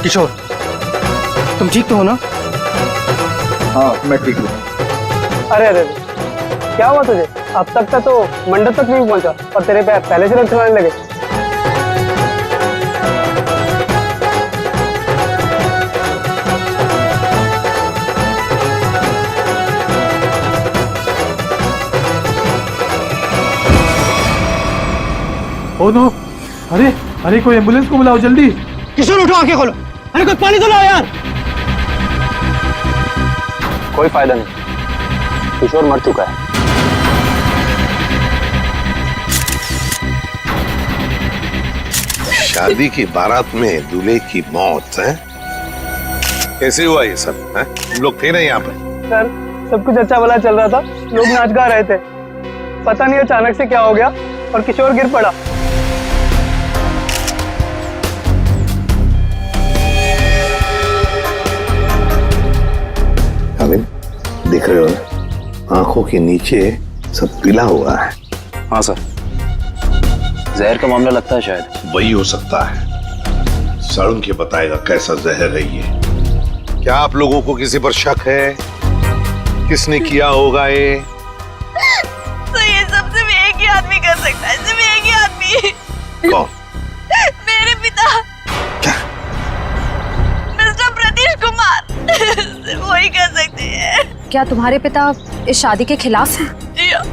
किशोर, तुम ठीक तो हो ना? हाँ मैं ठीक हूँ। अरे अरे क्या हुआ तुझे? अब तक का तो मंडप तक नहीं पहुंचा और तेरे पैर पहले से लटकने लगे। ओ नो, अरे अरे कोई एम्बुलेंस को बुलाओ जल्दी। किशोर उठो, आंखें खोलो। अरे कोई पानी तो लाओ यार। कोई फायदा नहीं, किशोर मर चुका है। शादी की बारात में दूल्हे की मौत है? कैसे हुआ ये सब? तुम लोग थे ना यहाँ पे? सर सब कुछ अच्छा भला चल रहा था, लोग नाच गा रहे थे, पता नहीं अचानक से क्या हो गया और किशोर गिर पड़ा। देख रहे हो ना, आंखों के नीचे सब पीला हुआ है। हाँ सर, जहर का मामला लगता है शायद। वही हो सकता है, सड़न के बताएगा कैसा जहर है ये। क्या आप लोगों को किसी पर शक है? किसने किया होगा ये? तो ये सब सिर्फ एक ही आदमी कर सकता है, सिर्फ एक ही आदमी। कौन? मेरे पिता। क्या? मिस्टर प्रतीश कुमार। सिर्फ वही कर सकते हैं। क्या तुम्हारे पिता इस शादी के खिलाफ हैं? जी हाँ।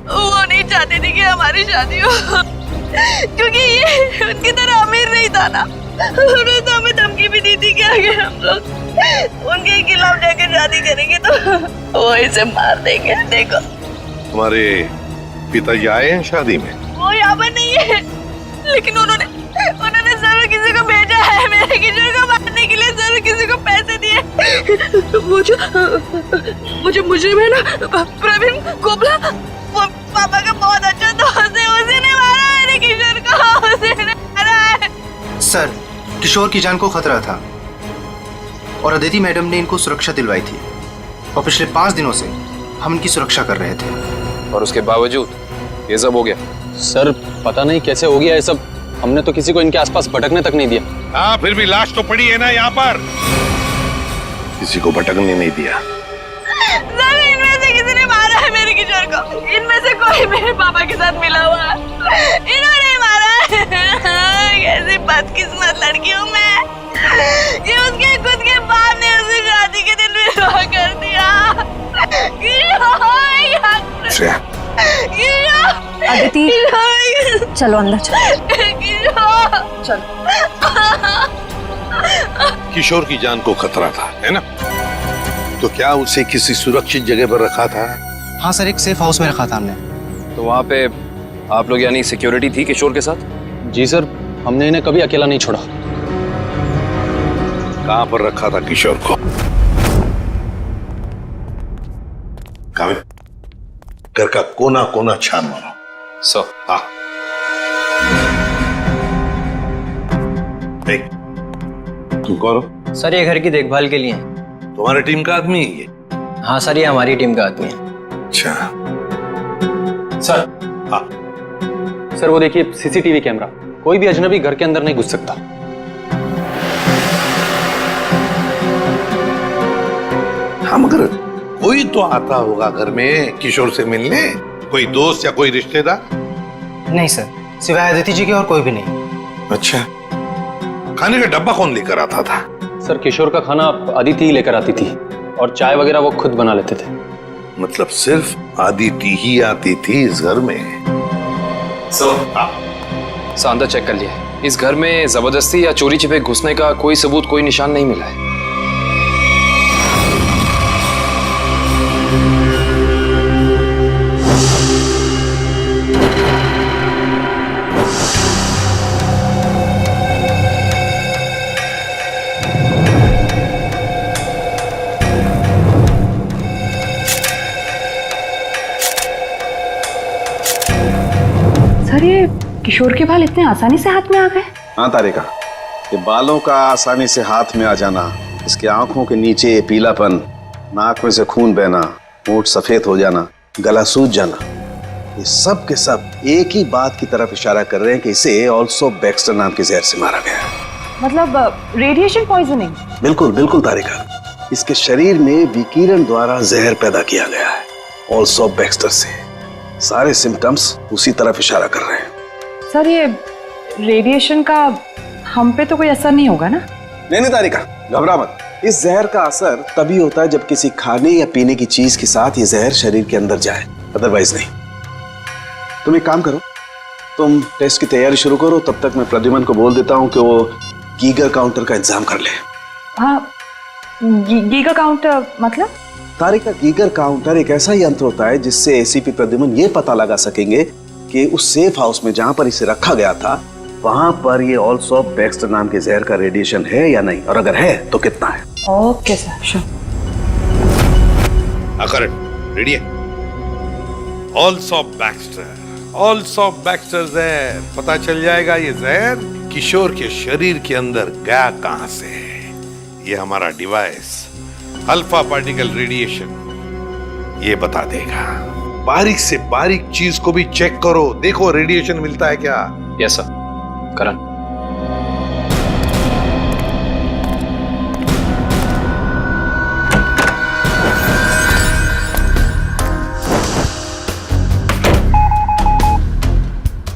वो नहीं चाहते थे कि हमारी शादी हो, क्योंकि ये उनकी तरह अमीर नहीं था ना। उन्होंने तो हमें धमकी भी दी थी कि अगर हम लोग उनके खिलाफ जाकर शादी करेंगे तो वो इसे मार देंगे। देखो तुम्हारे पिताजी आए हैं शादी में? वो यहाँ पर नहीं है, लेकिन उन्होंने जरूर किसी को भेजा है मेरे किशोर को मारने के लिए। जरूर किसी को पैसे दिए। मुझे मुजरिम है ना प्रवीण कोबला, वो पापा का बहुत अच्छा दोस्त है, उसी ने मारा मेरे किशोर को, उसी ने मारा है। सर, किशोर की जान को खतरा था और अदिति मैडम ने इनको सुरक्षा दिलवाई थी और पिछले 5 दिनों से हम इनकी सुरक्षा कर रहे थे। और उसके बावजूद ये सब हो गया। सर पता नहीं कैसे हो गया ये सब, हमने तो किसी को इनके आसपास भटकने तक नहीं दिया। हाँ, फिर भी लाश तो पड़ी है ना यहाँ पर। किसी को भटकने नहीं दिया। सर इनमें से किसी ने मारा है मेरे किशोर को। इनमें से कोई मेरे पापा के साथ मिला हुआ है, इन्होंने मारा है। कैसी बदकिस्मत लड़की हूँ मैं कि उसके खुद के बाप ने उसे शादी के दिन विधवा कर दिया। अदिति चलो अंदर चलो। किशोर की जान को खतरा था, है ना? तो क्या उसे किसी सुरक्षित जगह पर रखा था? हाँ सर, एक सेफ हाउस में रखा था हमने। तो वहाँ पे आप लोग यानी सिक्योरिटी थी किशोर के साथ? जी सर, हमने इन्हें कभी अकेला नहीं छोड़ा। कहाँ पर रखा था किशोर को? कामिल, घर का कोना कोना छान मारो। सर। हाँ। देख, तुम कौन हो? सर ये घर की देखभाल के लिए है। तुम्हारी टीम का आदमी है ये? हाँ सर, ये हमारी टीम का आदमी है। अच्छा। सर। हाँ। सर वो देखिए सीसीटीवी कैमरा, कोई भी अजनबी घर के अंदर नहीं घुस सकता। हाँ, मगर कोई तो आता होगा घर में किशोर से मिलने, कोई दोस्त या कोई रिश्तेदार? नहीं सर, सिवाय अदिति जी के और कोई भी नहीं। अच्छा, खाने का डब्बा कौन लेकर आता था? सर किशोर का खाना अदिति ही लेकर आती थी और चाय वगैरह वो खुद बना लेते थे। मतलब सिर्फ अदिति ही आती थी इस घर में? सर अंदर चेक कर लिया, इस घर में जबरदस्ती या चोरी छिपे घुसने का कोई सबूत, कोई निशान नहीं मिला है। सर ये किशोर के बाल इतने आसानी से हाथ में आ गए? हाँ तारिका, ये बालों का आसानी से हाथ में आ जाना, इसके आंखों के नीचे पीलापन, नाक में से खून बहना, होंठ सफेद हो जाना, गला सूज जाना, ये सब के सब एक ही बात की तरफ इशारा कर रहे हैं कि इसे ऑल्सो बैक्स्टर नाम के जहर से मारा गया। मतलब रेडिएशन पॉइजनिंग? बिल्कुल बिल्कुल तारिका, इसके शरीर में विकिरण द्वारा जहर पैदा किया गया है, ऑल्सो बैक्स्टर से। सारे सिम्टम्स उसी तरफ इशारा कर रहे हैं। सर ये रेडिएशन का हम पे तो कोई असर नहीं होगा ना? नहीं तारिका, घबरा मत। इस जहर का असर तभी होता है जब किसी खाने या पीने की चीज के साथ ये जहर शरीर के अंदर जाए, अदरवाइज नहीं। तुम एक काम करो, तुम टेस्ट की तैयारी शुरू करो, तब तक मैं प्रद्युमन को बोल देता हूँ कि वो गीगर काउंटर का इंतजाम कर ले। हाँ, गीगर काउंटर मतलब? तारिका, गीगर काउंटर एक ऐसा यंत्र होता है जिससे एसीपी प्रद्युमन ये पता लगा सकेंगे कि उस सेफ हाउस में जहां पर इसे रखा गया था वहां पर ये ऑल्सो बैक्स्टर नाम के जहर का रेडिएशन है या नहीं, और अगर है तो कितना है। Okay sir, sure. रेडी है? ऑल्सो बैक्स्टर जहर, पता चल जाएगा ये जहर किशोर के शरीर के अंदर गया कहां से है। ये हमारा डिवाइस अल्फा पार्टिकल रेडिएशन ये बता देगा। बारीक से बारीक चीज को भी चेक करो, देखो रेडिएशन मिलता है क्या। Yes sir. करण,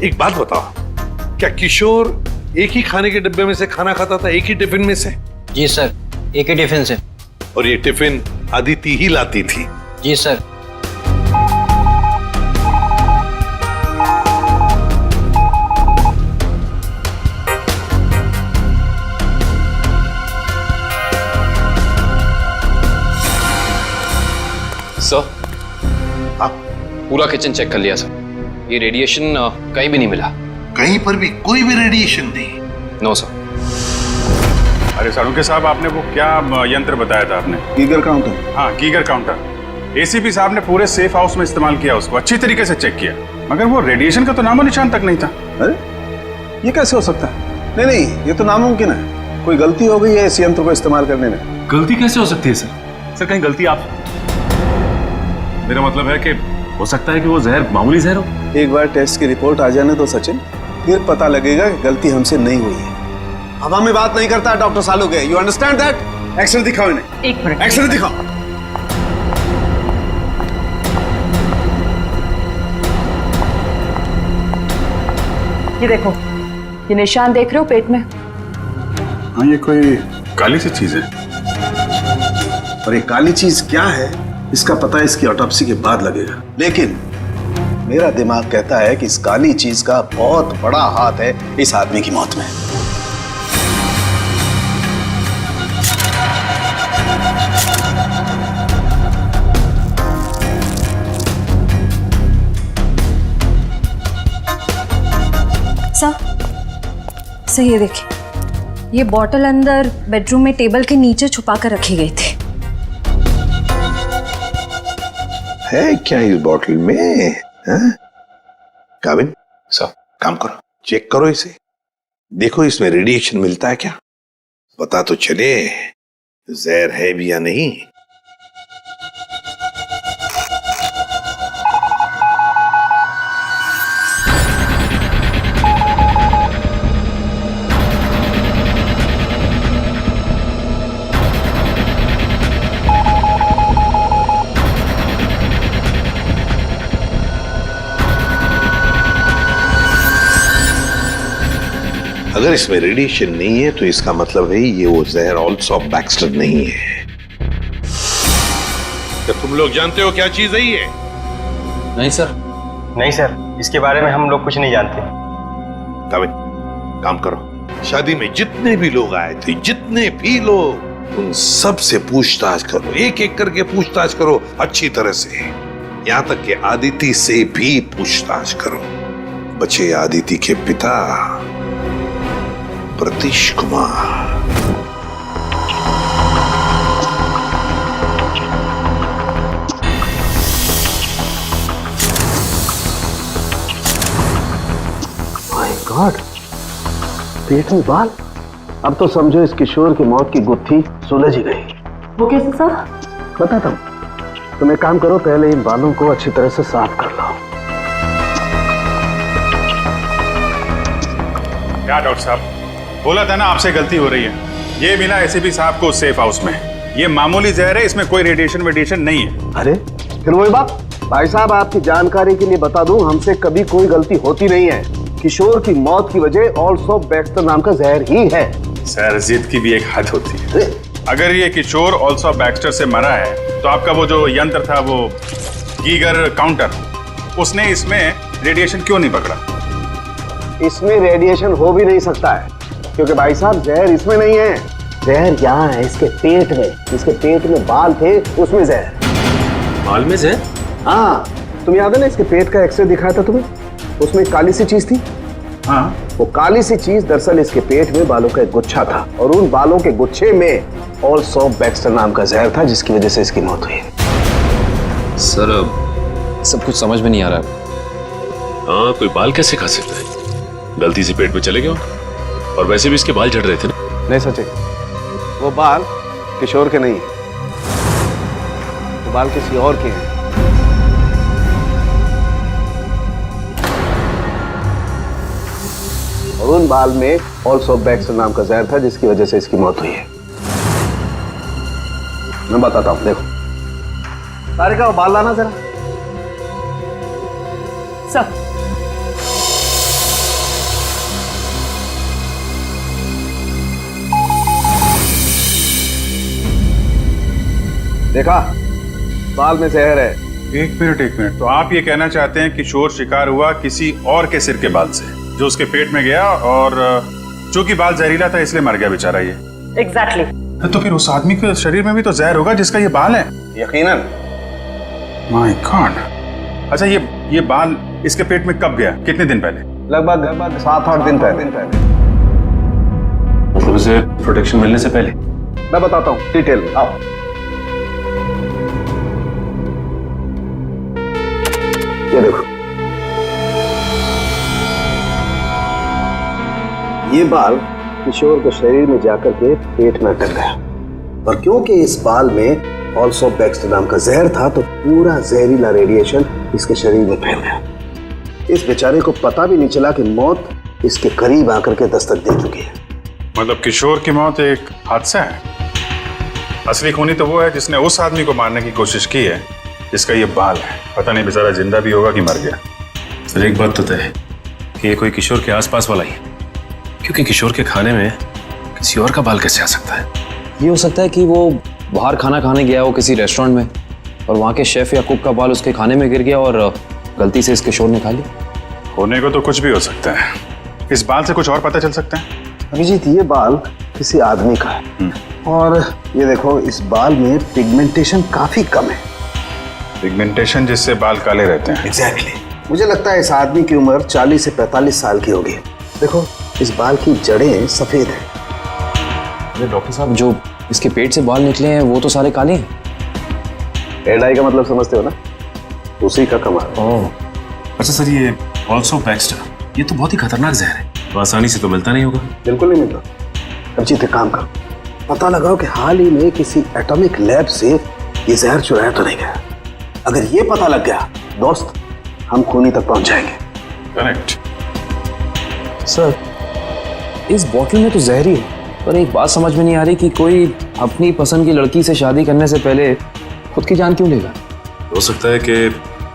एक बात बताओ, क्या किशोर एक ही खाने के डिब्बे में से खाना खाता था, एक ही टिफिन में से? जी सर, एक ही टिफिन से। और ये टिफिन अदिति ही लाती थी? जी सर। सर, पूरा किचन चेक कर लिया सर, ये रेडिएशन कहीं भी नहीं मिला। कहीं पर भी कोई भी रेडिएशन नहीं? No sir. अरे साळुंखे साहब, आपने वो क्या यंत्र बताया था आपने? Geiger counter. हाँ, गीगर काउंटर। एसीपी साहब ने पूरे सेफ हाउस में इस्तेमाल किया, उसको अच्छी तरीके से चेक किया, मगर वो रेडिएशन का तो नामो निशान तक नहीं था। अरे ये कैसे हो सकता है? नहीं, ये तो नामुमकिन है। कोई गलती हो गई है इस यंत्र को इस्तेमाल करने में। गलती कैसे हो सकती है सर? सर कहीं गलती आप, मेरा मतलब है कि हो सकता है कि वो जहर मामूली जहर हो। एक बार टेस्ट की रिपोर्ट आ जाने दो सचिन, फिर पता लगेगा कि गलती हमसे नहीं हुई है। हवा में बात नहीं करता doctor Salunkhe, you understand that? Action दिखाओ इन्हें। एक मिनट, एक्शन दिखाओ। ये देखो, ये निशान देख रहे हो पेट में? हाँ, ये कोई काली सी चीज है। और ये काली चीज क्या है इसका पता इसकी ऑटोप्सी के बाद लगेगा, लेकिन मेरा दिमाग कहता है कि इस काली चीज का बहुत बड़ा हाथ है इस आदमी की मौत में। सर ये देखिए, ये बॉटल अंदर बेडरूम में टेबल के नीचे छुपा कर रखे गए थे। है क्या इस बॉटल में? काबिन सर, काम करो, चेक करो इसे, देखो इसमें रेडिएशन मिलता है क्या, पता तो चले जहर है भी या नहीं। अगर इसमें रेडिएशन नहीं है तो इसका मतलब है ये वो जहर ऑल्सो बैक्स्टर नहीं है। क्या तुम लोग जानते हो क्या चीज है ये? नहीं सर। नहीं सर, इसके बारे में हम लोग कुछ नहीं जानते। काबिन, काम करो, शादी में जितने भी लोग आए थे, जितने भी लोग, उन सब से पूछताछ करो, एक एक करके पूछताछ करो अच्छी तरह से, यहां तक कि आदिति से भी पूछताछ करो। बचे आदिति के पिता प्रतीश कुमार। माय गॉड, पेट में बाल। अब तो समझो इस किशोर की मौत की गुत्थी सुलझ ही गई। वो कैसे सर? बताता हूं, तुम एक काम करो, पहले इन बालों को अच्छी तरह से साफ कर लो। क्या डॉक्टर साहब, बोला था ना आपसे गलती हो रही है। ये मिला एसीपी साहब को सेफ हाउस में। ये मामूली जहर है, इसमें कोई रेडिएशन वेडिएशन नहीं है। अरे फिर वही बात। भाई साहब, आपकी जानकारी के लिए बता दूं, हमसे कभी कोई गलती होती नहीं है। किशोर की मौत की वजह ऑल्सो बैक्स्टर नाम का जहर ही है। सर, जिद की भी एक हद होती है। अगर ये किशोर ऑल्सो बैक्स्टर से मरा है तो आपका वो जो यंत्र था, वो गीगर काउंटर, उसने इसमें रेडिएशन क्यों नहीं पकड़ा? इसमें रेडिएशन हो भी नहीं सकता है, क्योंकि भाई साहब जहर इसमें नहीं है। जहर यहाँ है, इसके पेट में। इसके पेट में बाल थे, उसमें जहर। बाल में जहर? हाँ, तुम याद है ना, इसके पेट का एक्सरे दिखाया था तुम्हें, उसमें एक काली सी चीज थी। हाँ, वो काली सी चीज दरअसल इसके पेट में बालों का एक गुच्छा था, और उन बालों के गुच्छे में ऑल्सो बैक्स्टर नाम का जहर था, जिसकी वजह से इसकी मौत हुई। सर, सब कुछ समझ में नहीं आ रहा। हाँ, कोई बाल कैसे खा सकता है? गलती से पेट में चले गए, और वैसे भी इसके बाल झड़ रहे थे ना। नहीं सचे, वो बाल किशोर के नहीं है, वो बाल किसी और के हैं। और उन बाल में ऑल्सो बैक्स्टर नाम का जहर था, जिसकी वजह से इसकी मौत हुई है। मैं बताता हूं, देखो। सारिका, वो बाल लाना जरा। सब देखा, बाल में जहर है। एक मिनट। तो आप ये कहना चाहते हैं कि किशोर शिकार हुआ किसी और के सिर के बाल से, जो उसके पेट में गया, और चूंकि बाल जहरीला था इसलिए मर गया बेचारा ये। एग्जैक्टली। तो फिर उस आदमी के शरीर में भी तो जहर होगा जिसका ये बाल है। यकीनन। My God. अच्छा, ये बाल इसके पेट में कब गया? कितने दिन पहले? लगभग 7-8 दिन पहले। मतलब उसे प्रोटेक्शन मिलने से पहले? मैं बताता हूँ डिटेल में, आओ। ये देखो, ये बाल किशोर के शरीर में जाकर के पेट में अटक गया, और क्योंकि इस बाल में ऑल्सो बैक्स्टर नाम का जहर था, तो पूरा जहरीला रेडिएशन इसके शरीर में फैल गया। इस बेचारे को पता भी नहीं चला कि मौत इसके करीब आकर के दस्तक दे चुकी है। मतलब किशोर की मौत एक हादसा है? असली खूनी तो वो है जिसने उस आदमी को मारने की कोशिश की है जिसका ये बाल है। पता नहीं बेचारा जिंदा भी होगा कि मर गया। सर, एक बात तो तय है कि ये कोई किशोर के आसपास वाला ही है, क्योंकि किशोर के खाने में किसी और का बाल कैसे आ सकता है? ये हो सकता है कि वो बाहर खाना खाने गया हो किसी रेस्टोरेंट में, और वहाँ के शेफ या कुक का बाल उसके खाने में गिर गया और गलती से इस किशोर ने खा लिया। होने को तो कुछ भी हो सकता है। इस बाल से कुछ और पता चल सकता है? अभिजीत, ये बाल किसी आदमी का है, और ये देखो, इस बाल में पिगमेंटेशन काफी कम है। पिगमेंटेशन जिससे बाल काले रहते हैं? एग्जैक्टली। मुझे लगता है इस आदमी की उम्र 40 से 45 साल की होगी। देखो, इस बाल की जड़ें सफेद हैं। अरे डॉक्टर साहब, जो इसके पेट से बाल निकले हैं वो तो सारे काले हैं। हेयर डाई का मतलब समझते हो ना, उसी का कमाल। अच्छा सर, ये ऑल्सो बैक्स्टर, ये तो बहुत ही खतरनाक जहर है, तो आसानी से तो मिलता नहीं होगा। बिल्कुल नहीं मिलता। अभिजीत, एक काम करो, पता लगाओ कि हाल ही में किसी एटॉमिक लैब से ये जहर चुराया तो नहीं गया। अगर ये पता लग गया दोस्त, हम खूनी तक पहुंच जाएंगे। करेक्ट। सर, इस बॉटल में तो जहर ही है, पर एक बात समझ में नहीं आ रही कि कोई अपनी पसंद की लड़की से शादी करने से पहले खुद की जान क्यों लेगा? हो सकता है कि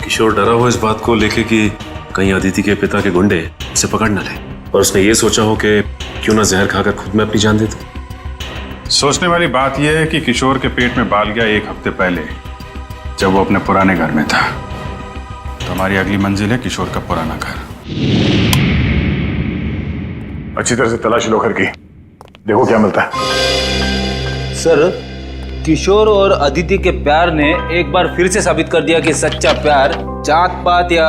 किशोर डरा हो इस बात को लेके कि कहीं अदिति के पिता के गुंडे उसे पकड़ न ले, और उसने ये सोचा हो कि क्यों ना जहर खाकर खुद में अपनी जान दे दे। सोचने वाली बात यह है कि किशोर के पेट में बाल गया 1 हफ्ते पहले, जब वो अपने पुराने घर में था। तो हमारी अगली मंजिल है किशोर का पुराना घर। अच्छी तरह से तलाश लो घर की, देखो क्या मिलता है। सर, किशोर और अदिति के प्यार ने एक बार फिर से साबित कर दिया कि सच्चा प्यार जात पात या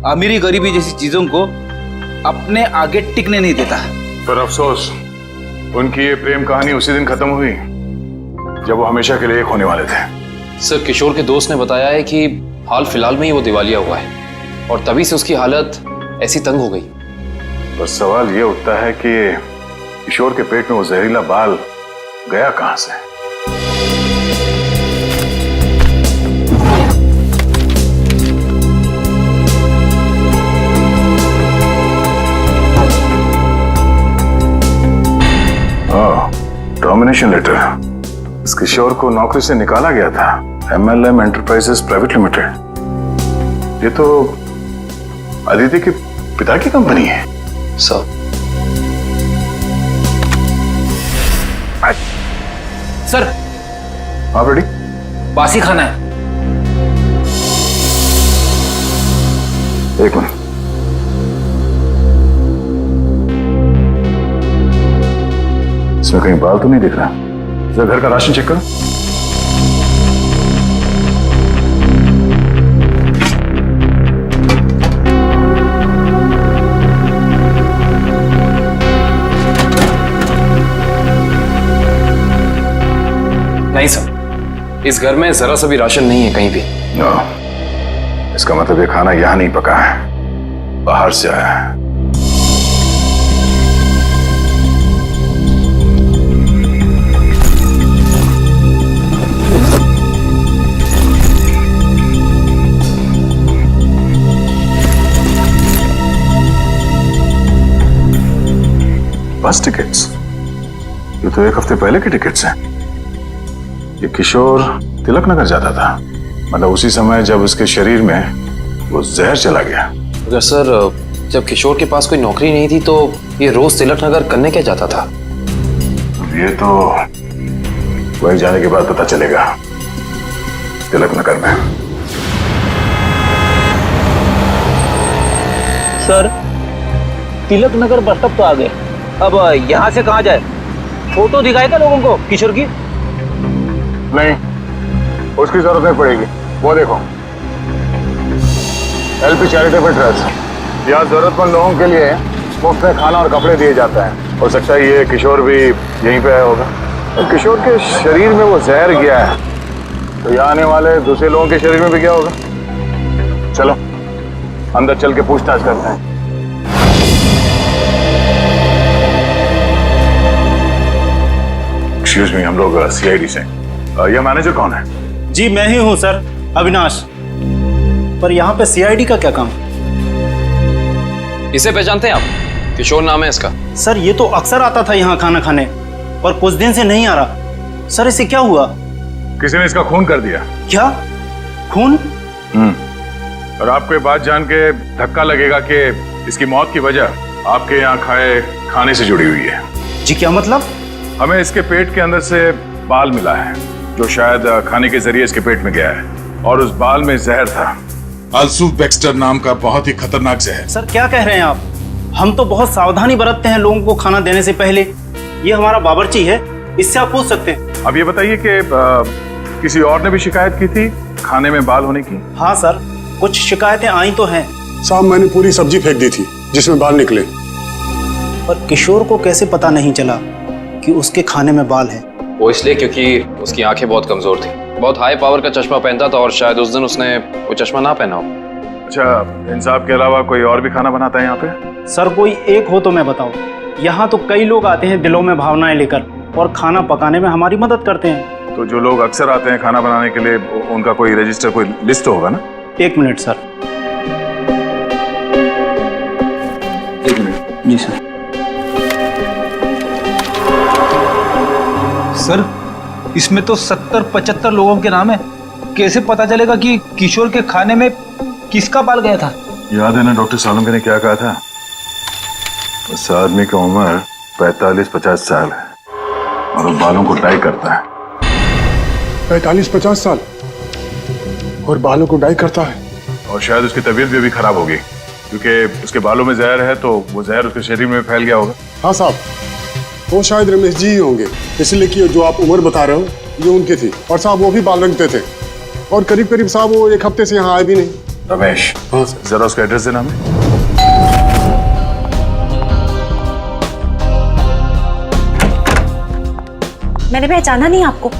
अमीरी गरीबी जैसी चीजों को अपने आगे टिकने नहीं देता। पर अफसोस, उनकी ये प्रेम कहानी उसी दिन खत्म हुई जब वो हमेशा के लिए एक होने वाले थे। सर, किशोर के दोस्त ने बताया है कि हाल फिलहाल में ही वो दिवालिया हुआ है, और तभी से उसकी हालत ऐसी तंग हो गई। पर सवाल ये उठता है कि किशोर के पेट में वो जहरीला बाल गया कहां से? Termination letter. इस किशोर को नौकरी से निकाला गया था। MLM enterprises private limited. ये तो अदिति के पिता की कंपनी है। सर सर आप रेडी? बासी खाना है। एक मिनट। इसमें कहीं बाल तो नहीं दिख रहा। जरा घर का राशन चेक करो। नहीं सर, इस घर में जरा सा भी राशन नहीं है कहीं भी। नो, इसका मतलब ये खाना यहां नहीं पका है, बाहर से आया है। बस टिकट्स? ये तो एक हफ्ते पहले के टिकट्स हैं। ये किशोर तिलक नगर जाता था, मतलब उसी समय जब उसके शरीर में वो जहर चला गया। अगर सर जब किशोर के पास कोई नौकरी नहीं थी तो ये रोज तिलक नगर करने क्या जाता था? ये तो वही जाने के बाद पता चलेगा। तिलक नगर में। Sir Tilak Nagar bus stop तो आ गए, अब यहाँ से कहाँ जाए? फोटो दिखाएगा लोगों को किशोर की? नहीं, उसकी जरूरत नहीं पड़ेगी। वो देखो, LP चैरिटेबल ट्रस्ट, यहाँ जरूरतमंद लोगों के लिए मुफ्त में खाना और कपड़े दिए जाता है। हो सकता है ये किशोर भी यहीं पे आया होगा। तो किशोर के शरीर में वो जहर गया है, तो यहाँ आने वाले दूसरे लोगों के शरीर में भी गया होगा। चलो अंदर चल के पूछताछ करते हैं। एक्सक्यूज मी, हम लोग CID से। यह मैनेजर कौन है? जी मैं ही हूँ सर, अविनाश। पर यहाँ पे CID का क्या काम? इसे पहचानते हैं आप? किशोर नाम है इसका। सर ये तो अक्सर आता था यहाँ खाना खाने, पर कुछ दिन से नहीं आ रहा। सर इसे क्या हुआ? किसी ने इसका खून कर दिया। क्या खून? और आपको ये बात जान के धक्का लगेगा कि इसकी मौत की वजह आपके यहाँ खाए खाने से जुड़ी हुई है। जी क्या मतलब? हमें इसके पेट के अंदर से बाल मिला है, जो शायद खाने के जरिए इसके पेट में गया है, और उस बाल में जहर था। अल्सूफ बैक्स्टर नाम का बहुत ही खतरनाक जहर। सर क्या कह रहे हैं आप? हम तो बहुत सावधानी बरतते हैं लोगों को खाना देने से पहले। ये हमारा बावर्ची है, इससे आप पूछ सकते हैं। अब ये बताइए कि किसी और ने भी शिकायत की थी खाने में बाल होने की? हाँ सर, कुछ शिकायतें आई तो हैं। साहब मैंने पूरी सब्जी फेंक दी थी जिसमें बाल निकले। पर किशोर को कैसे पता नहीं चला कि उसके खाने में बाल है? वो इसलिए क्योंकि उसकी आंखें बहुत कमजोर थी। बहुत हाई पावर का चश्मा पहनता था और शायद उस दिन उसने वो चश्मा ना पहना हो। अच्छा, इन साहब के अलावा कोई और भी खाना बनाता है यहाँ पे? सर कोई एक हो तो मैं बताऊं। यहाँ तो कई लोग आते हैं दिलों में भावनाएं लेकर और खाना पकाने में हमारी मदद करते हैं। तो जो लोग अक्सर आते हैं खाना बनाने के लिए, उनका कोई रजिस्टर, कोई लिस्ट होगा ना? एक मिनट सर। एक मिनट। जी सर। सर इसमें तो 70-75 लोगों के नाम है। कैसे पता चलेगा कि किशोर के खाने में किसका बाल गया था? याद है ना डॉक्टर सालुंके ने क्या कहा था? उस आदमी की उम्र 45-50 साल है और वो बालों को डाई करता है। 45-50 साल और बालों को डाई करता है? और शायद उसकी तबीयत भी अभी खराब होगी, क्योंकि उसके बालों में जहर है, तो वो जहर उसके शरीर में फैल गया होगा। हाँ साहब, वो शायद रमेश जी ही होंगे, इसलिए कि जो आप उम्र बता रहे हो ये उनकी थी। और साहब वो भी बाल रंगते थे और करीब करीब साहब वो एक हफ्ते से यहाँ आए भी नहीं। रमेश? हाँ सर। जरा उसका एड्रेस देना हमें। मैंने पहचाना नहीं आपको।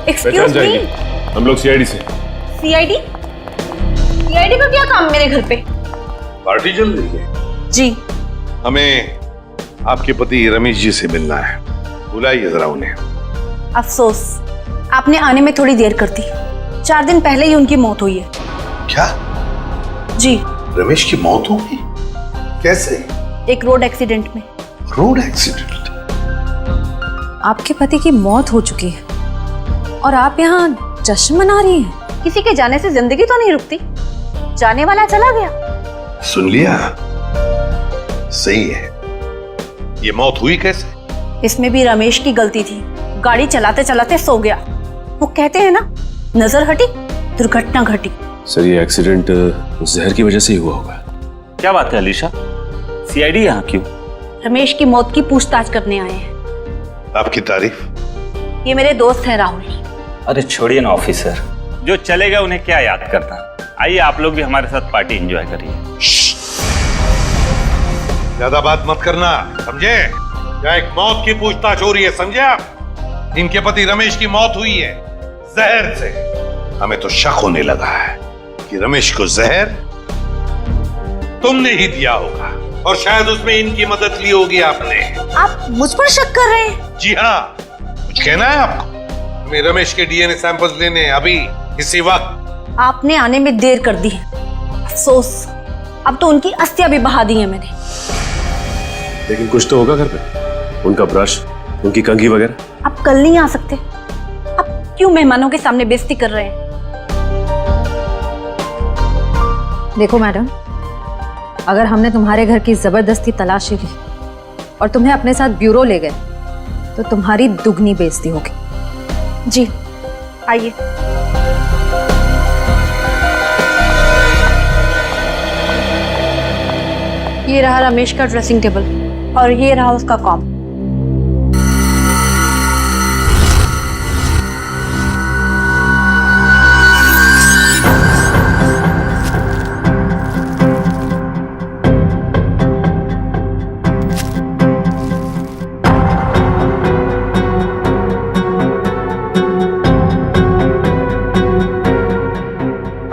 एक्सक्यूज मी, हम लोग CID से। CID? CID का क्या काम मेरे घर पे? पार्टी चल रही है जी। हमें आपके पति रमेश जी से मिलना है, बुलाइए जरा उन्हें। अफसोस, आपने आने में थोड़ी देर कर दी। 4 दिन पहले ही उनकी मौत हुई है। क्या? जी। रमेश की मौत हो गई? कैसे? एक रोड एक्सीडेंट में। Road accident? आपके पति की मौत हो चुकी है और आप यहाँ जश्न मना रही हैं। किसी के जाने से जिंदगी तो नहीं रुकती, जाने वाला चला गया। सुन लिया? सही है। ये मौत हुई कैसे? इसमें भी रमेश की गलती थी, गाड़ी चलाते चलाते सो गया। वो कहते हैं ना, नजर हटी दुर्घटना घटी। सर ये एक्सीडेंट जहर की वजह से ही हुआ होगा। क्या बात है अलीशा, सीआईडी यहाँ क्यों? रमेश की मौत की पूछताछ करने आए हैं। आपकी तारीफ? ये मेरे दोस्त हैं राहुल। अरे छोड़िए ना ऑफिसर, जो चले गए उन्हें क्या याद करना। आइए आप लोग भी हमारे साथ पार्टी एंजॉय करिए। ज्यादा बात मत करना, समझे? यहाँ एक मौत की पूछताछ हो रही है, समझे आप? इनके पति रमेश की मौत हुई है जहर से। हमें तो शक होने लगा है कि रमेश को जहर तुमने ही दिया होगा और शायद उसमें इनकी मदद ली होगी आपने। आप मुझ पर शक कर रहे हैं? जी हाँ, कुछ कहना है आपको? हमें रमेश के डीएनए सैंपल्स लेने हैं अभी, इसी वक्त। आपने आने में देर कर दी। अफसोस, अब तो उनकी अस्थियां भी बहा दी हैं मैंने। लेकिन कुछ तो होगा घर पे, उनका ब्रश, उनकी कंघी वगैरह। आप कल नहीं आ सकते? आप क्यों मेहमानों के सामने बेइज्जती कर रहे हैं? देखो मैडम, अगर हमने तुम्हारे घर की जबरदस्ती तलाशी ली और तुम्हें अपने साथ ब्यूरो ले गए तो तुम्हारी दुगनी बेइज्जती होगी। जी आइए। ये रहा रमेश का ड्रेसिंग टेबल और ये रहा उसका कॉम।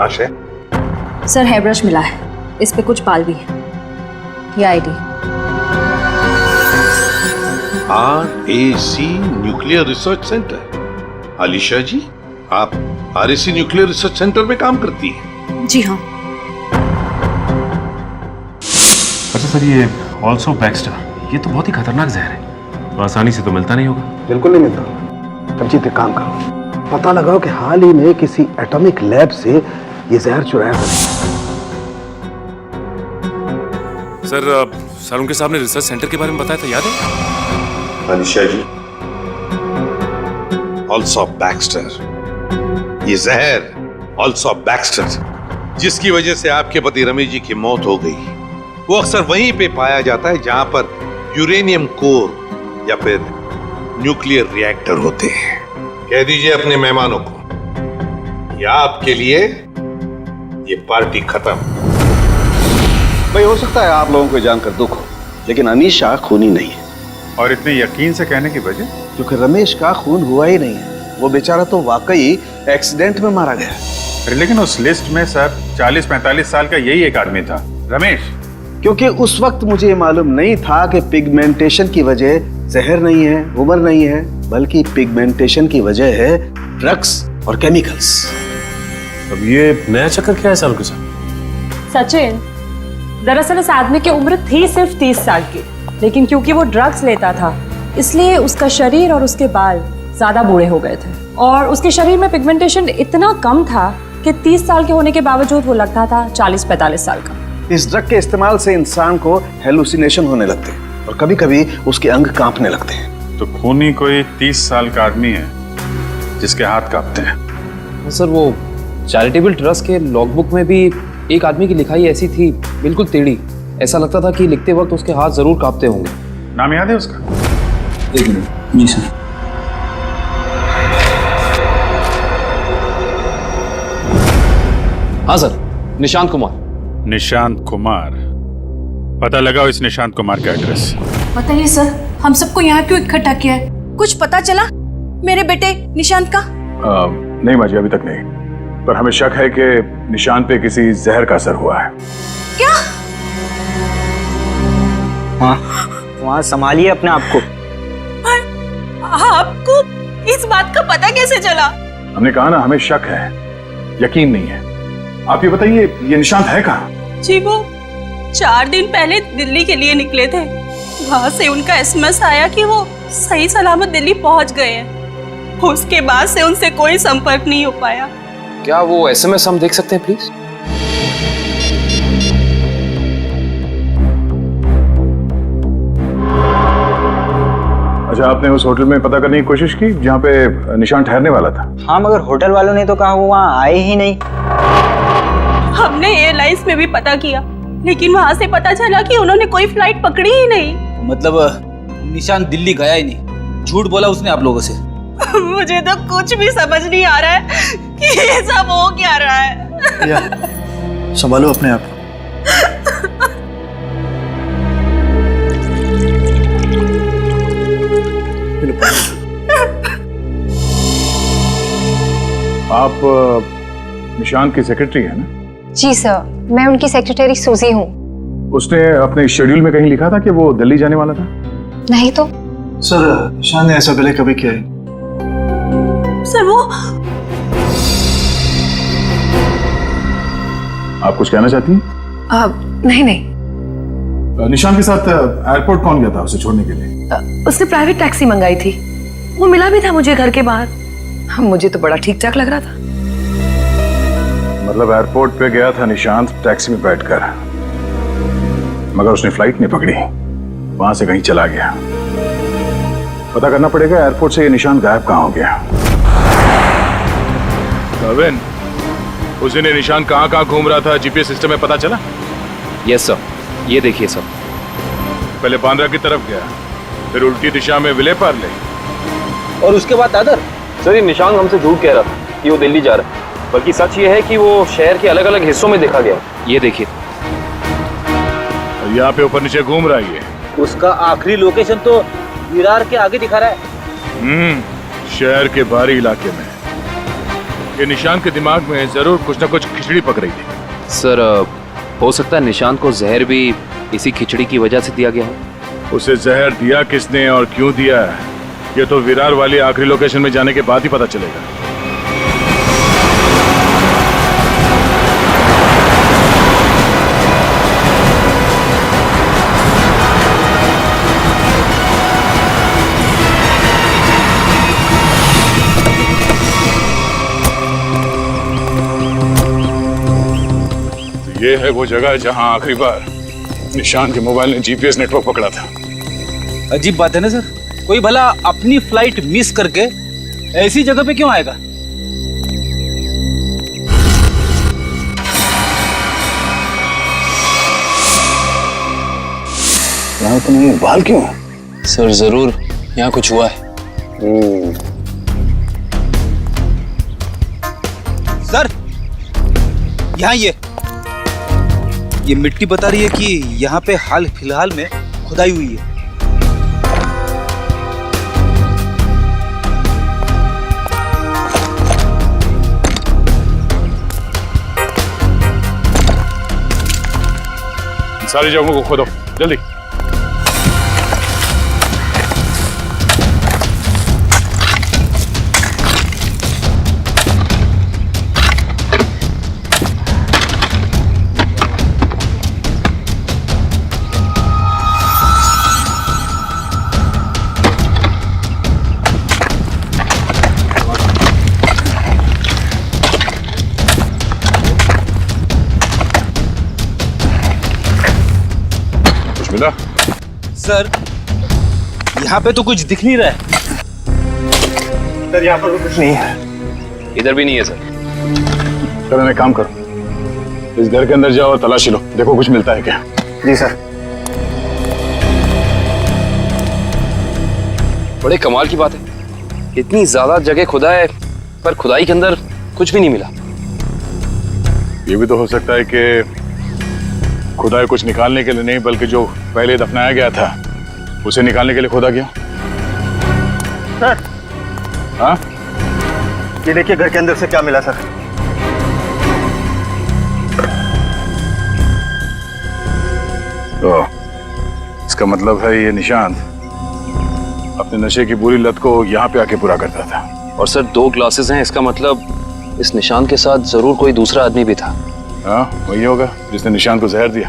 आशय, सर हेयर ब्रश मिला है, इस पे कुछ बाल भी है। ये ID. RAC nuclear research centre. Alisha ji, आप RAC न्यूक्लियर रिसर्च सेंटर में काम करती हैं? जी हाँ। अच्छा सर, ये ऑल्सो बैक्स्टर, ये तो बहुत ही खतरनाक जहर है, तो आसानी से तो मिलता नहीं होगा। बिल्कुल नहीं मिलता। कब्जी काम करो, पता लगाओ कि हाल ही में किसी एटॉमिक लैब से ये जहर चुराया था। सर उनके सामने रिसर्च सेंटर के बारे में बताया था, याद है? अलीशा जी, ऑल्सो बैक्स्टर, ये जहर ऑल्सो बैक्स्टर जिसकी वजह से आपके पति रमेश जी की मौत हो गई, वो अक्सर वहीं पे पाया जाता है जहां पर यूरेनियम कोर या फिर न्यूक्लियर रिएक्टर होते हैं। कह दीजिए अपने मेहमानों को, या आपके लिए ये पार्टी खत्म। भाई हो सकता है आप लोगों को जानकर दुख हो, लेकिन अनीशा खूनी नहीं है। और इतने यकीन से कहने की वजह? क्योंकि रमेश का खून हुआ ही नहीं है, वो बेचारा तो वाकई एक्सीडेंट में मारा गया। अरे लेकिन उस लिस्ट में सर 40-45 साल का यही एक आदमी था, रमेश। क्योंकि उस वक्त मुझे मालूम नहीं था कि पिगमेंटेशन की वजह जहर नहीं है, उम्र नहीं है, बल्कि पिगमेंटेशन की वजह है ड्रग्स और केमिकल्स। अब ये नया चक्कर क्या है सालों के साथ? सचिन, दरअसल उस आदमी की उम्र थी सिर्फ 30 साल की, लेकिन क्योंकि वो ड्रग्स लेता था इसलिए उसका शरीर और उसके बाल ज्यादा बूढ़े हो गए थे और उसके शरीर में पिगमेंटेशन इतना कम था कि 30 साल के होने के बावजूद वो लगता था 40-45 साल का। इस ड्रग के इस्तेमाल से इंसान को हेलुसिनेशन होने लगते हैं और कभी कभी उसके अंग कांपने लगते हैं। तो खूनी कोई 30 साल का आदमी है जिसके हाथ कांपते हैं। सर वो चैरिटेबल ट्रस्ट के लॉगबुक में भी एक आदमी की लिखाई ऐसी थी, बिल्कुल टेढ़ी, ऐसा लगता था कि लिखते वक्त उसके हाथ जरूर कांपते होंगे। नाम याद है उसका? एक मिनट। जी सर। हाँ सर, निशांत कुमार। निशांत कुमार, पता लगाओ इस निशांत कुमार का एड्रेस। बताइए सर, हम सबको यहाँ क्यों इकट्ठा किया है? कुछ पता चला मेरे बेटे निशांत का? नहीं माजी, अभी तक नहीं, पर हमें शक है कि निशांत पे किसी जहर का असर हुआ है। क्या? वहाँ संभालिए अपने आप को। आपको इस बात का पता कैसे चला? हमने कहा ना, हमें शक है, यकीन नहीं है। आप ये बताइए, ये निशांत है कहाँ? जी वो 4 दिन पहले दिल्ली के लिए निकले थे, वहां से उनका SMS आया कि वो सही सलामत दिल्ली पहुंच गए हैं। उसके बाद से उनसे कोई संपर्क नहीं हो पाया। क्या वो SMS हम देख सकते हैं प्लीज? अच्छा, आपने उस होटल में पता करने की कोशिश की जहाँ पे निशान ठहरने वाला था? हाँ, मगर होटल वालों ने तो कहा वो वहाँ आए ही नहीं। हमने एयरलाइंस में भी पता किया, लेकिन वहाँ से पता चला कि उन्होंने कोई फ्लाइट पकड़ी ही नहीं। मतलब निशान दिल्ली गया ही नहीं, झूठ बोला उसने आप लोगों से। मुझे तो कुछ भी समझ नहीं आ रहा है कि ये सब हो क्या रहा है। संभालो अपने आप। आप निशान की सेक्रेटरी है ना? जी सर, मैं उनकी सेक्रेटरी सूजी हूँ। उसने अपने शेड्यूल में कहीं लिखा था कि वो दिल्ली जाने वाला था? नहीं तो। सर, निशान ने ऐसा पहले कभी किया है? सर वो आप कुछ कहना चाहती हैं? नहीं नहीं। निशान के साथ एयरपोर्ट कौन गया था उसे छोड़ने के लिए? उसने प्राइवेट टैक्सी मंगाई थी, वो मिला भी था मुझे घर के बाहर। मुझे तो बड़ा ठीक ठाक लग रहा था। मतलब एयरपोर्ट पे गया था निशांत टैक्सी में बैठकर, मगर उसने फ्लाइट नहीं पकड़ी, वहां से कहीं चला गया। पता करना पड़ेगा एयरपोर्ट से ये निशान गायब कहाँ हो गया। कविन, उस दिन ये निशान कहाँ घूम रहा था GPS सिस्टम में पता चला? यस सर, ये देखिए सर। पहले बांद्रा की तरफ गया, फिर उल्टी दिशा में विले पार्ले, और उसके बाद दादर। सर, ये निशान हमसे झूठ कह रहा था कि वो दिल्ली जा रहा है, बल्कि सच ये है कि वो शहर के अलग अलग हिस्सों में देखा गया। ये देखिए, यहाँ पे ऊपर नीचे घूम रहा है ये। उसका आखिरी लोकेशन तो विरार के आगे दिखा रहा है। शहर के बाहरी इलाके में। ये निशान के दिमाग में जरूर कुछ ना कुछ खिचड़ी पक रही थी। सर, हो सकता है निशान को जहर भी इसी खिचड़ी की वजह से दिया गया हो। उसे जहर दिया किसने और क्यों दिया, ये तो विरार वाली आखिरी लोकेशन में जाने के बाद ही पता चलेगा। ये है वो जगह जहां आखिरी बार निशान के मोबाइल ने GPS नेटवर्क पकड़ा था। अजीब बात है ना सर, कोई भला अपनी फ्लाइट मिस करके ऐसी जगह पे क्यों आएगा? यहाँ तुम्हें बाल क्यों? सर, जरूर यहाँ कुछ हुआ है। सर, यहाँ ये मिट्टी बता रही है कि यहाँ पे हाल फिलहाल में खुदाई हुई है। सारी जगहों को खोदो जल्दी। मिला? सर, यहाँ पे तो कुछ दिख नहीं रहा है। सर, यहाँ पर कुछ नहीं है। इधर भी नहीं है सर। चलो, एक काम करो, इस घर के अंदर जाओ और तलाशी लो, देखो कुछ मिलता है क्या। जी सर। बड़े कमाल की बात है, इतनी ज्यादा जगह खुदा है पर खुदाई के अंदर कुछ भी नहीं मिला। ये भी तो हो सकता है कि खुदाई कुछ निकालने के लिए नहीं, बल्कि जो पहले दफनाया गया था उसे निकालने के लिए खोदा गया। सर, हाँ, ये देखिए घर के अंदर से क्या मिला सर। तो इसका मतलब है ये निशांत अपने नशे की बुरी लत को यहाँ पे आके पूरा करता था। और सर, 2 ग्लासेस हैं, इसका मतलब इस निशान के साथ जरूर कोई दूसरा आदमी भी था। हाँ, वही होगा जिसने निशान को जहर दिया।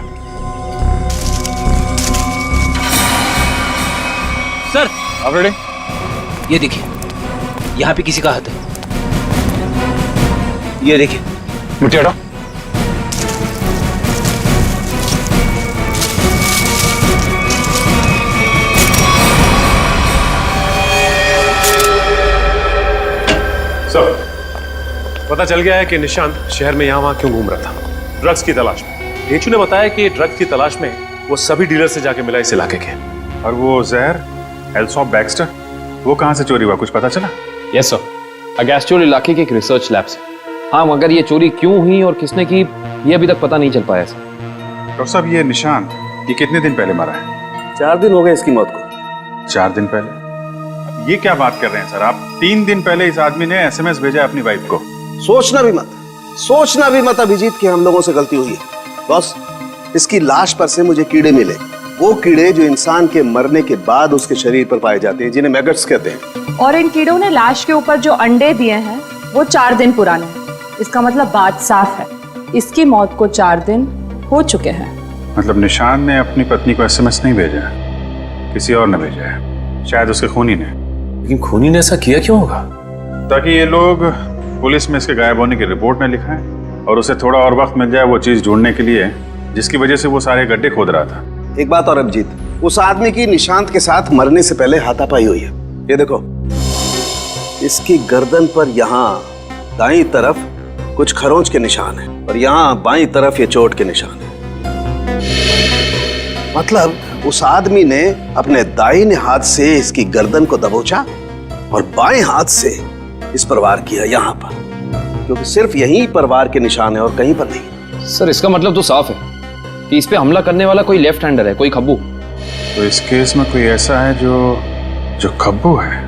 सर, आप रेडी? ये देखिए, यहाँ पे किसी का हाथ है। ये देखिए। मिट्टी हटाओ। सर, पता चल गया है कि निशांत शहर में यहाँ वहाँ क्यों घूम रहा था। ड्रग्स की तलाश में। डेचू ने बताया कि ड्रग्स की तलाश में वो सभी डीलर से जाके मिला इस इलाके के। और वो जहर एल्सॉप बैक्स्टर, वो कहाँ से चोरी हुआ, कुछ पता चला? यस सर, अगेस्ट्योर इलाके के एक रिसर्च लैब से। हाँ, मगर ये चोरी क्यों हुई और किसने की, ये अभी तक पता नहीं चल पाया सर। डॉक्टर साहब, ये निशांत ये कितने दिन पहले मरा है? 4 दिन हो गए इसकी मौत को। 4 दिन पहले? ये क्या बात कर रहे हैं सर आप? 3 दिन पहले इस आदमी ने SMS भेजा अपनी वाइफ को। सोचना भी मत अभिजीत कि हम लोगों से गलती हुई है। बस इसकी लाश पर से मुझे कीड़े मिले, वो कीड़े जो इंसान के मरने के बाद उसके शरीर पर पाए जाते हैं, जिन्हें मैगट्स कहते हैं। और इन कीड़ों ने लाश के ऊपर जो अंडे दिए हैं वो 4 दिन पुराने हैं। इसका मतलब बात साफ है, इसकी मौत को 4 दिन हो चुके हैं। मतलब निशांत ने अपनी पत्नी को SMS नहीं भेजा, किसी और ने भेजा है, शायद उसके खूनी ने। लेकिन खूनी ने ऐसा किया क्यों होगा? ताकि ये लोग पुलिस में इसके गायब होने की रिपोर्ट में लिखा है और उसे थोड़ा और वक्त मिल जाए वो चीज ढूंढने के लिए जिसकी वजह से वो सारे गड्ढे खोद रहा था। एक बात और अभिजीत, उस आदमी की निशांत के साथ मरने से पहले हाथापाई हुई है। ये देखो, इसकी गर्दन पर यहाँ दाईं तरफ कुछ खरोंच के निशान है और यहाँ बाईं तरफ ये चोट के निशान है। मतलब उस आदमी ने अपने दाहिने हाथ से इसकी गर्दन को दबोचा और बाएं हाथ से इस पर वार किया यहाँ पर, क्योंकि सिर्फ यहीं पर वार के निशान है और कहीं पर नहीं। सर, इसका मतलब तो साफ है कि इस पे हमला करने वाला कोई लेफ्ट हैंडर है, कोई खब्बू। तो इस केस में कोई ऐसा है जो खब्बू है।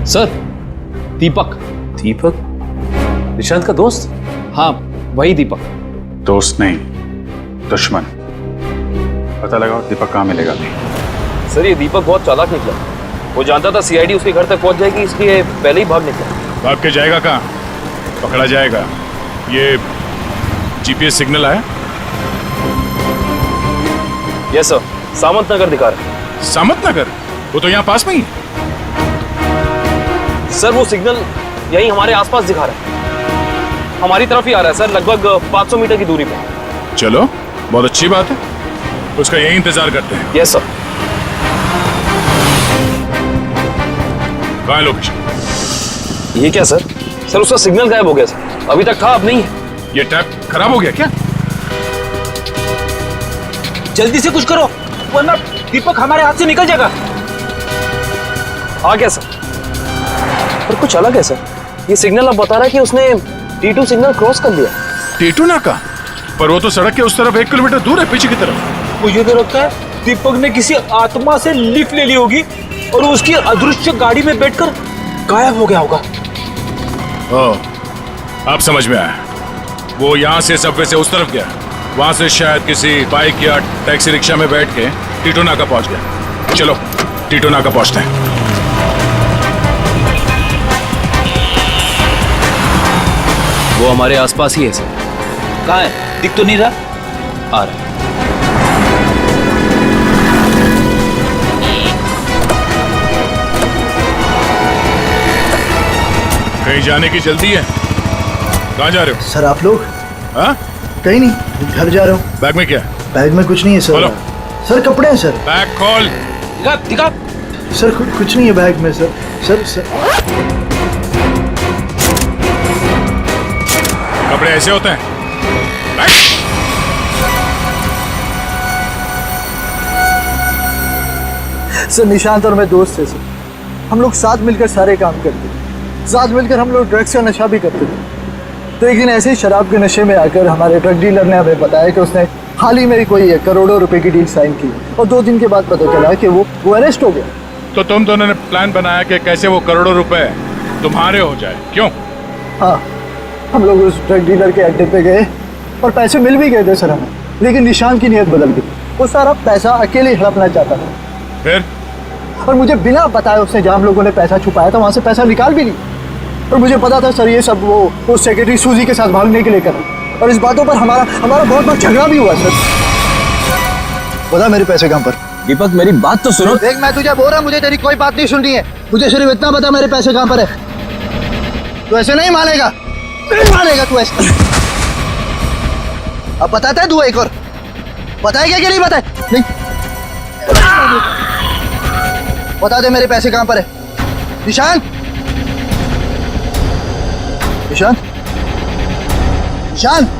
सर, दीपक। दीपक? निशांत का दोस्त? हाँ, वही दीपक। दोस्त नहीं, दुश्मन। पता लगाओ दीपक कहाँ मिलेगा अभी। सर, ये दीपक बहुत चालाक निकला। वो जानता था CID उसके घर तक पहुंच जाएगी, इसलिए पहले ही भाग निकला। भाग के जाएगा कहाँ? पकड़ा जाएगा। ये GPS सिग्नल आया? यस सर, सामंत नगर दिखा रहा है। सामंत नगर? वो तो यहाँ पास में ही है। सर, वो सिग्नल यही हमारे आसपास दिखा रहा है, हमारी तरफ ही आ रहा है सर, लगभग 500 मीटर की दूरी पर। चलो, बहुत अच्छी बात है, उसका यही इंतजार करते हैं। Yes sir. कहाँ है लोकेशन? ये क्या सर? सर, उसका सिग्नल गायब हो गया सर, अभी तक था, अब नहीं है। ये टैप खराब हो गया क्या? जल्दी से कुछ करो वरना दीपक हमारे हाथ से निकल जाएगा। आ गया सर, पर कुछ अलग है सर। ये सिग्नल अब बता रहा है कि उसने T2 सिग्नल क्रॉस कर लिया। T2 नाका? पर वो तो सड़क के उस तरफ 1 किलोमीटर दूर है, पीछे की तरफ। मुझे तो लगता है दीपक ने किसी आत्मा से लिफ्ट ले ली होगी और उसकी अदृश्य गाड़ी में बैठकर गायब हो गया होगा। ओह, अब समझ में आया। वो यहाँ से सबवे से उस तरफ गया, वहां से शायद किसी बाइक या टैक्सी रिक्शा में बैठ के T2 नाका पहुंच गया। चलो T2 नाका पहुंचते हैं। वो हमारे आसपास ही है सर। कहाँ है? दिख तो नहीं रहा। आ रहा। कहीं जाने की जल्दी है? कहाँ जा रहे हो? सर आप लोग? हाँ? कहीं नहीं, घर जा रहा हूँ। बैग में क्या? बैग में कुछ नहीं है सर। खोलो। सर कपड़े हैं सर। बैग खोल। दिखा दिखा। सर कुछ नहीं है बैग में सर। सर कपड़े ऐसे होते हैं? सर निशांत और मैं दोस्त थे सर, हम लोग साथ मिलकर सारे काम करते थे, साथ मिलकर हम लोग ड्रग्स का नशा भी करते थे। तो एक दिन ऐसे ही शराब के नशे में आकर हमारे ड्रग डीलर ने हमें बताया कि उसने हाल ही में कोई करोड़ों रुपए की डील साइन की और 2 दिन के बाद पता चला कि वो अरेस्ट हो गया। तो तुम दोनों ने प्लान बनाया कि कैसे वो करोड़ों रुपए तुम्हारे हो जाए, क्यों? हाँ, हम लोग उस ड्रग डीलर के अड्डे पे गए और पैसे मिल भी गए थे सर हमें, लेकिन निशांत की नीयत बदल गई। वो सारा पैसा अकेले ही हड़पना चाहता था। फिर? और मुझे बिना बताए उसने जहाँ हम लोगों ने पैसा छुपाया था वहाँ से पैसा निकाल भी ली। और मुझे पता था सर ये सब वो सेक्रेटरी सूजी के साथ भागने के लिए कर रहा। और इस बातों पर हमारा बहुत बार झगड़ा भी हुआ सर। बता मेरे पैसे कहाँ पर? दीपक मेरी बात तो सुनो। देख मैं तुझे बोल रहा हूँ, मुझे तेरी कोई बात नहीं सुननी है, मुझे सिर्फ इतना बता मेरे पैसे कहाँ पर है। तू ऐसे नहीं मानेगा, नहीं मानेगा तू ऐसे। अब बताता है तू एक और, बताएगा कि नहीं बताए? नहीं बता दे मेरे पैसे कहाँ पर है। निशांत, निशांत, निशांत।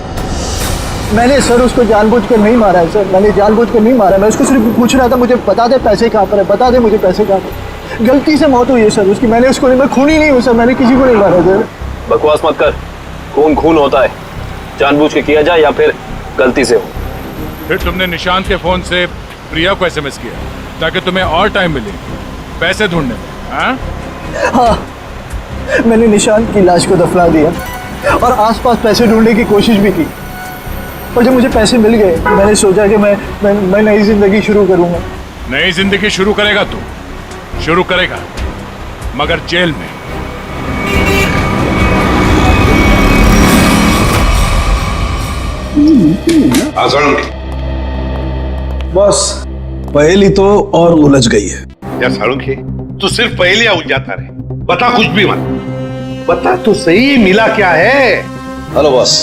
मैंने सर उसको जानबूझकर नहीं मारा है सर, मैंने जानबूझकर नहीं मारा। मैं उसको सिर्फ पूछ रहा था मुझे बता दे पैसे कहाँ पर है, बता दे मुझे पैसे कहाँ पर। गलती से मौत हुई है सर उसकी, मैंने उसको नहीं, मैं खूनी नहीं हूँ सर, मैंने किसी को नहीं मारा सर। बकवास मत कर, खून खून होता है, जानबूझ के किया जाए या फिर गलती से हो। फिर तुमने निशांत के फोन से प्रिया को एसएमएस किया ताकि तुम्हें और टाइम मिले पैसे ढूंढने में? हाँ, मैंने निशांत की लाश को दफना दिया और आसपास पैसे ढूंढने की कोशिश भी की, और जब मुझे पैसे मिल गए मैंने सोचा कि मैं नई जिंदगी शुरू करूंगा। नई जिंदगी शुरू करेगा तू, शुरू करेगा, मगर जेल में। बस पहेली तो और उलझ गई है। या सालुंखे, तू सिर्फ पहेलियां उलझाता रहे, बता कुछ भी मत, बता तो सही मिला क्या है। हेलो बॉस,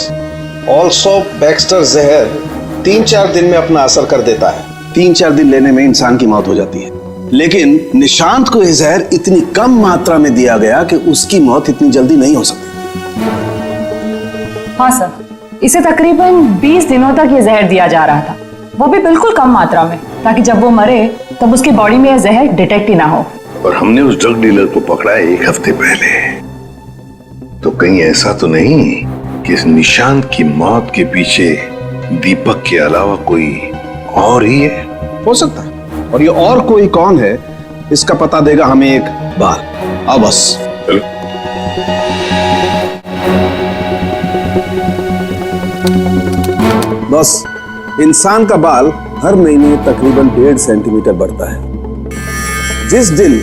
ऑल्सो बैक्स्टर जहर 3-4 दिन में अपना असर कर देता है। 3-4 दिन लेने में इंसान की मौत हो जाती है, लेकिन निशांत को यह जहर इतनी कम मात्रा में दिया गया कि उसकी मौत इतनी जल्दी नहीं हो सकती। हाँ सर, इसे तकरीबन 20 दिनों तक ये जहर दिया जा रहा था, वो भी बिल्कुल कम मात्रा में, ताकि जब वो मरे तब उसकी बॉडी में यह जहर डिटेक्ट ही ना हो। और हमने उस ड्रग डीलर को पकड़ा 1 हफ्ते पहले, तो कहीं ऐसा तो नहीं कि इस निशांत की मौत के पीछे दीपक के अलावा कोई और ही है? हो सकता है, और ये और कोई कौन है इसका पता देगा हमें एक बार। आओ बस। बस इंसान का बाल हर महीने तकरीबन 1.5 सेंटीमीटर बढ़ता है। जिस दिन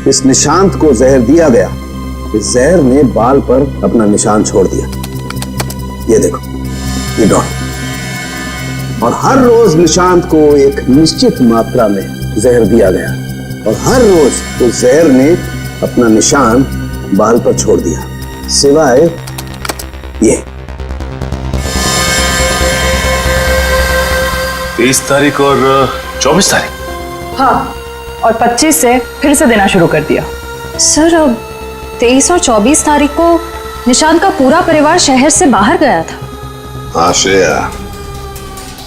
इस निशांत को जहर दिया गया, इस जहर ने बाल पर अपना निशान छोड़ दिया। ये देखो, ये डॉट। और हर रोज निशांत को एक निश्चित मात्रा में जहर दिया गया, और हर रोज उस जहर ने अपना निशान बाल पर छोड़ दिया, सिवाय ये। 23 तारीख और 24 तारीख। हाँ, और 25 से फिर से देना शुरू कर दिया। सर, अब 23 और 24 तारीख को निशांत का पूरा परिवार शहर से बाहर गया था। हाँ श्रेया,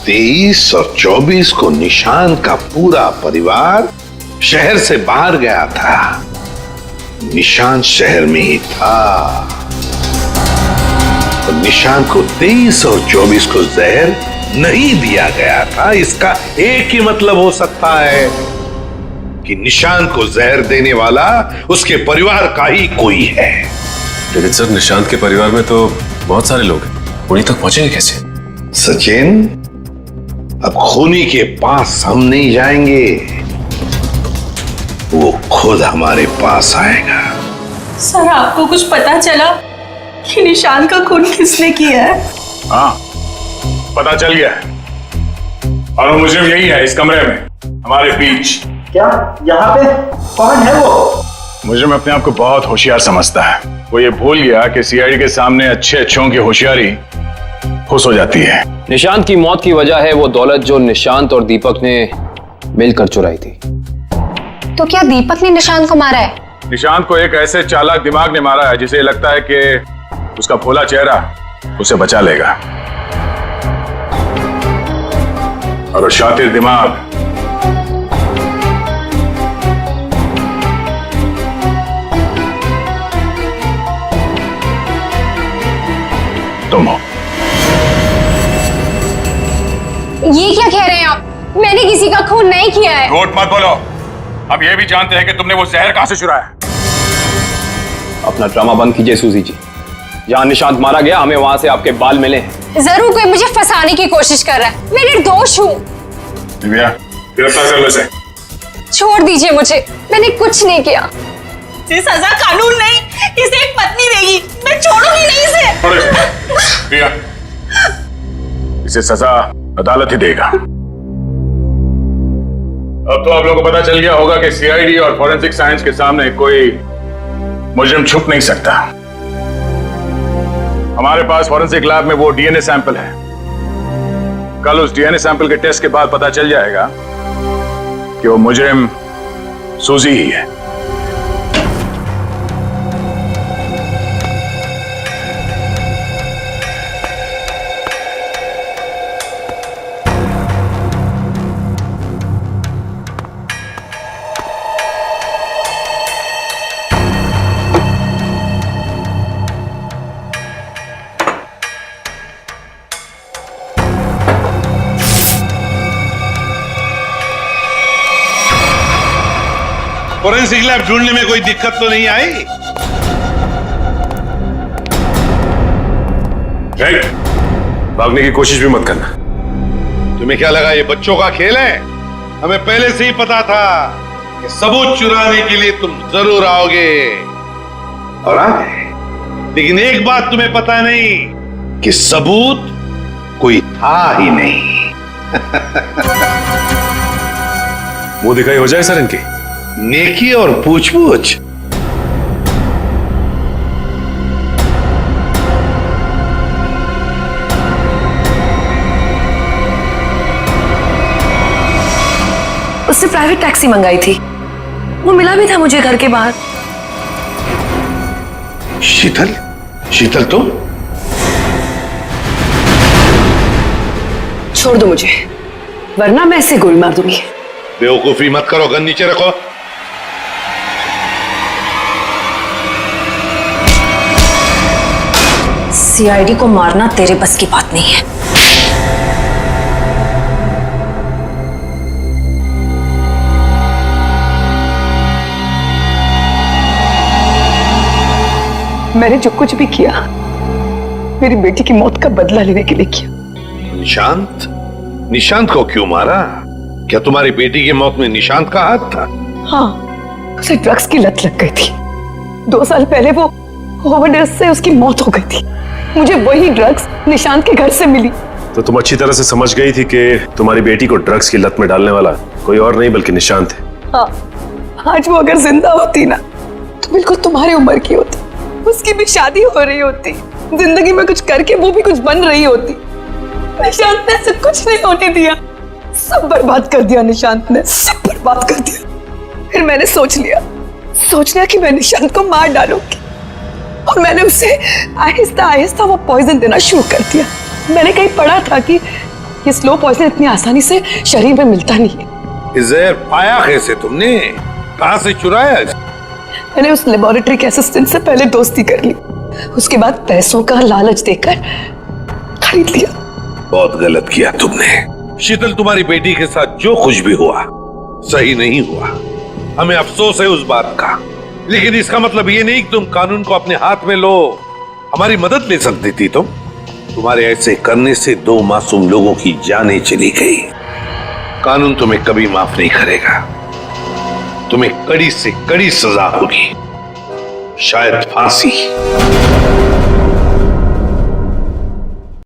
23 और 24 को निशांत का पूरा परिवार शहर से बाहर गया था। निशांत शहर में ही था, और निशांत को 23 और 24 को जहर नहीं दिया गया था। इसका एक ही मतलब हो सकता है कि निशांत को जहर देने वाला उसके परिवार का ही कोई है। लेकिन सर, निशांत के परिवार में तो बहुत सारे लोग हैं, उन्हीं तक पहुंचेंगे कैसे? सचिन, अब खूनी के पास हम नहीं जाएंगे, वो खुद हमारे पास आएगा। सर, आपको कुछ पता चला कि निशांत का खून किसने किया है? हाँ, पता चल गया, और वो मुझे यही है, इस कमरे में हमारे बीच। क्या यहाँ पे कौन है वो? मुझे में अपने आप को बहुत होशियार समझता है। वो ये भूल गया कि सीआईडी के सामने अच्छे अच्छों की होशियारी खुश हो जाती है। निशांत की मौत की वजह है वो दौलत जो निशांत और दीपक ने मिलकर चुराई थी। तो क्या दीपक ने निशांत को मारा है? निशांत को एक ऐसे चालाक दिमाग ने मारा है जिसे लगता है कि उसका भोला चेहरा उसे बचा लेगा, और शातिर दिमाग तुम हो। ये क्या कह रहे हैं आप? मैंने किसी का खून नहीं किया है। झूठ मत बोलो, अब ये भी जानते हैं कि तुमने वो जहर कहां से चुराया। अपना ड्रामा बंद कीजिए सूजी जी। जहां निशांत मारा गया, हमें वहां से आपके बाल मिले हैं। जरूर कोई मुझे फंसाने की कोशिश कर रहा है, मैं निर्दोष हूँ। दिव्या, गिरफ्तार कर लो इसे। छोड़ दीजिए मुझे, मैंने कुछ नहीं किया। इसे सजा कानून नहीं, इसे एक पत्नी देगी, मैं छोड़ूंगी नहीं इसे। दिव्या, इसे सजा अदालत ही देगा। अब तो आप लोगों को पता चल गया होगा कि सीआईडी और फॉरेंसिक साइंस के सामने कोई मुजरिम छुप नहीं सकता। हमारे पास फॉरेंसिक लैब में वो डीएनए सैंपल है। कल उस डीएनए सैंपल के टेस्ट के बाद पता चल जाएगा कि वो मुजरिम सूजी ही है। फोरेंसिक लैब ढूंढने में कोई दिक्कत तो नहीं आई? भागने की कोशिश भी मत करना। तुम्हें क्या लगा ये बच्चों का खेल है? हमें पहले से ही पता था कि सबूत चुराने के लिए तुम जरूर आओगे और आ गए। लेकिन एक बात तुम्हें पता नहीं कि सबूत कोई था ही नहीं। मुंह दिखाई हो जाए सर इनकी। नेकी और पूछ-पूछ। उसने प्राइवेट टैक्सी मंगाई थी, वो मिला भी था मुझे घर के बाहर। शीतल? शीतल तुम? छोड़ दो मुझे, वरना मैं इसे गोली मार दूंगी। बेवकूफी मत करो, गन नीचे रखो। सीआईडी को मारना तेरे बस की बात नहीं है। मैंने जो कुछ भी किया मेरी बेटी की मौत का बदला लेने के लिए किया। निशांत? निशांत को क्यों मारा? क्या तुम्हारी बेटी की मौत में निशांत का हाथ था? हाँ, उसे ड्रग्स की लत लग गई थी। 2 साल पहले वो ओवरडोज से उसकी मौत हो गई थी। मुझे वही ड्रग्स निशांत के घर से मिली। तो तुम अच्छी तरह से समझ गई थी कि तुम्हारी बेटी को ड्रग्स की लत में डालने वाला कोई और नहीं बल्कि निशांत है। हाँ, आज वो अगर जिंदा होती ना तो बिल्कुल तुम्हारी उम्र की होती। उसकी भी शादी हो रही होती, जिंदगी में कुछ करके वो भी कुछ बन रही होती। निशांत ने ऐसा कुछ नहीं होने दिया, सब बर्बाद कर दिया निशांत ने, सब बर्बाद कर दिया। फिर मैंने सोच लिया कि मैं निशांत को मार डालूंगी और मैंने उसे आहिस्ता आहिस्ता वो पॉइजन देना शुरू कर दिया। मैंने कहीं पढ़ा था कि ये स्लो पॉइजन इतनी आसानी से शरीर में मिलता नहीं है। जहर पाया कैसे तुमने? कहां से चुराया? मैंने उस लेबोरेटरी के असिस्टेंट से पहले दोस्ती कर ली, उसके बाद पैसों का लालच देकर खरीद लिया। बहुत गलत किया तुमने। शीतल, तुम्हारी बेटी के साथ जो कुछ भी हुआ सही नहीं हुआ। हमें अफसोस है उस बात का, लेकिन इसका मतलब ये नहीं कि तुम कानून को अपने हाथ में लो। हमारी मदद ले सकती थी तुम। तुम्हारे ऐसे करने से 2 मासूम लोगों की जानें चली गई। कानून तुम्हें कभी माफ नहीं करेगा। तुम्हें कड़ी से कड़ी सजा होगी, शायद फांसी।